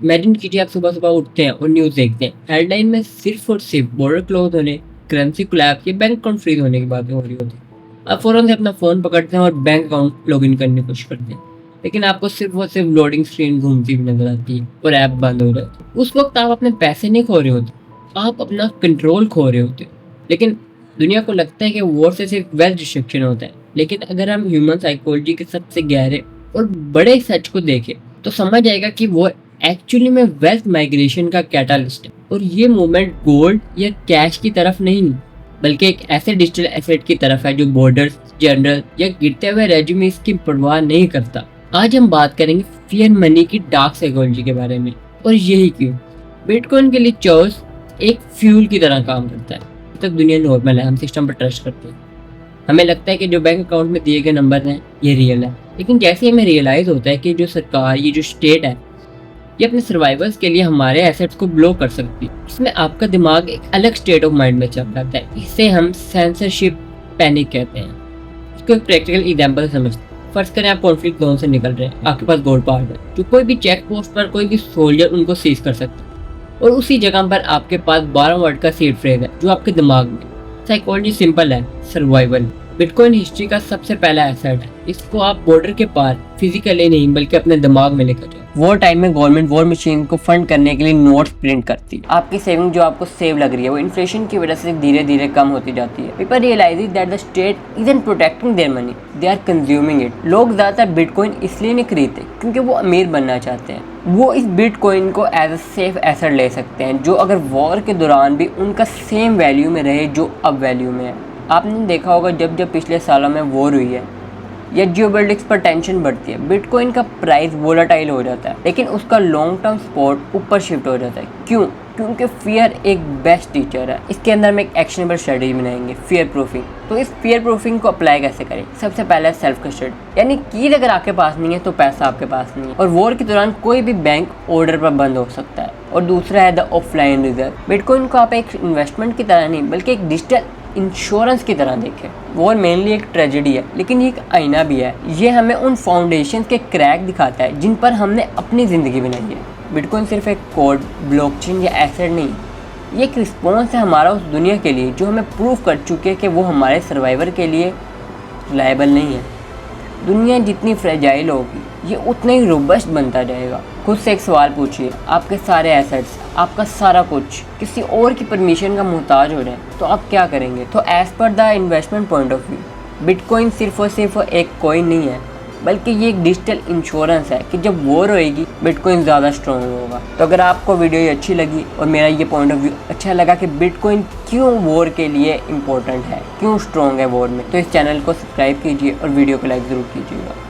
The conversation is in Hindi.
इमेजिन कीजिए आप सुबह-सुबह उठते हैं और न्यूज़ देखते हैं। हेडलाइन में सिर्फ़ और सिर्फ़ बॉर्डर क्लोज़ होने, करेंसी कोलैप्स या बैंक अकाउंट फ्रीज़ होने की बातें हो रही होती हैं। आप फ़ौरन से अपना फ़ोन पकड़ते हैं और बैंक अकाउंट लॉगिन करने की कोशिश करते हैं। लेकिन आपको सिर्फ़ और सिर्फ़ लोडिंग स्क्रीन घूमती हुई नज़र आती है और ऐप बंद हो जाती है। उस वक़्त आप अपने पैसे नहीं खो रहे होते, आप अपना कंट्रोल खो रहे होते हो। लेकिन दुनिया को लगता है कि वॉर से सिर्फ़ वेल्थ डिस्ट्रक्शन होता है। लेकिन अगर हम ह्यूमन साइकोलॉजी के सबसे गहरे और बड़े सच को देखें, तो समझ आएगा कि वो एक्चुअली में वेल्थ माइग्रेशन का कैटालिस्ट है। और ये मूवमेंट गोल्ड या कैश की तरफ नहीं, बल्कि एक ऐसे डिजिटल एसेट की तरफ है जो बॉर्डर्स, जनरल या गिरते हुए रेजिमेंट्स की परवाह नहीं करता। आज हम बात करेंगे फियर मनी की डार्क साइकोलॉजी के बारे में, और यही क्यों बिटकॉइन के लिए चॉइस एक फ्यूल की तरह काम करता है। अब तक दुनिया नॉर्मल है, हम सिस्टम पर ट्रस्ट करते हैं। हमें लगता है कि जो बैंक अकाउंट में दिए गए नंबर हैं ये रियल है। लेकिन जैसे ही हमें रियलाइज़ होता है कि जो सरकार, ये जो स्टेट है, ये अपने सर्वाइवल्स के लिए हमारे एसेट्स को ब्लॉक कर सकती है, इसमें आपका दिमाग एक अलग स्टेट ऑफ माइंड में चल जाता है। इसे हम सेंसरशिप पैनिक कहते हैं। इसको एक प्रैक्टिकल एग्जांपल समझते हैं। फर्ज करें आप कॉन्फ्लिक्ट जोन से निकल रहे हैं, आपके पास गोल्ड पार्ट है, जो कोई भी चेक पोस्ट पर कोई भी सोल्जर उनको सीज कर सकता है। और उसी जगह पर आपके पास 12 वर्ड का सीड फ्रेज है जो आपके दिमाग में। साइकोलॉजी सिंपल है, सर्वाइवल। बिटकॉइन हिस्ट्री का सबसे पहला एसेट है। इसको आप बॉर्डर के पार फिजिकली नहीं बल्कि अपने दिमाग में लेकर जाओ। वॉर टाइम में गवर्नमेंट वॉर मशीन को फंड करने के लिए नोट्स प्रिंट करती है। आपकी सेविंग जो आपको सेव लग रही है वो इन्फ्लेशन की वजह से धीरे धीरे कम होती जाती है। People realise that the state isn't protecting their money, they are consuming it. लोग ज्यादातर बिटकॉइन इसलिए नहीं खरीदते क्योंकि वो अमीर बनना चाहते हैं। वो इस बिटकॉइन को एज अ सेफ एसेट ले सकते हैं जो अगर वॉर के दौरान भी उनका सेम वैल्यू में रहे जो अब वैल्यू में है। आपने देखा होगा जब जब पिछले सालों में वॉर हुई है या जियोपॉलिटिक्स पर टेंशन बढ़ती है, बिटकॉइन का प्राइस वोलेटाइल हो जाता है, लेकिन उसका लॉन्ग टर्म सपोर्ट ऊपर शिफ्ट हो जाता है। क्यों? क्योंकि फियर एक बेस्ट टीचर है। इसके अंदर में एक एक्शनेबल स्ट्रेटजी बनाएंगे, फियर प्रूफिंग। तो इस फियर प्रूफिंग को अप्लाई कैसे करें? सबसे पहले सेल्फ कस्टडी, यानी कीज अगर आपके पास नहीं है तो पैसा आपके पास नहीं है। और वॉर के दौरान कोई भी बैंक ऑर्डर पर बंद हो सकता है। और दूसरा है द ऑफलाइन रिजर्व। बिटकॉइन को आप एक इन्वेस्टमेंट की तरह नहीं बल्कि एक डिजिटल इंश्योरेंस की तरह देखें। वॉर मेनली एक ट्रेजेडी है, लेकिन ये एक आईना भी है। ये हमें उन फाउंडेशन के क्रैक दिखाता है जिन पर हमने अपनी ज़िंदगी बनाई है। बिटकॉइन सिर्फ एक कोड, ब्लॉकचेन या एसेट नहीं, ये एक रिस्पॉन्स है हमारा उस दुनिया के लिए जो हमें प्रूव कर चुके हैं कि वो हमारे सर्वाइवर के लिए रिलायबल नहीं है। दुनिया जितनी फ्रेजाइल होगी ये उतना ही रोबस्ट बनता जाएगा। खुद से एक सवाल पूछिए, आपके सारे एसेट्स, आपका सारा कुछ किसी और की परमिशन का मोहताज हो जाए तो आप क्या करेंगे? तो as per the investment point of view, bitcoin सिर्फ और सिर्फ एक कॉइन नहीं है, बल्कि ये एक डिजिटल इंश्योरेंस है कि जब वॉर होएगी बिटकॉइन ज़्यादा स्ट्रॉन्ग होगा। तो अगर आपको वीडियो ये अच्छी लगी और मेरा ये पॉइंट ऑफ व्यू अच्छा लगा कि बिटकॉइन क्यों वॉर के लिए इम्पोर्टेंट है, क्यों स्ट्रॉन्ग है वॉर में, तो इस चैनल को सब्सक्राइब कीजिए और वीडियो को लाइक ज़रूर कीजिएगा।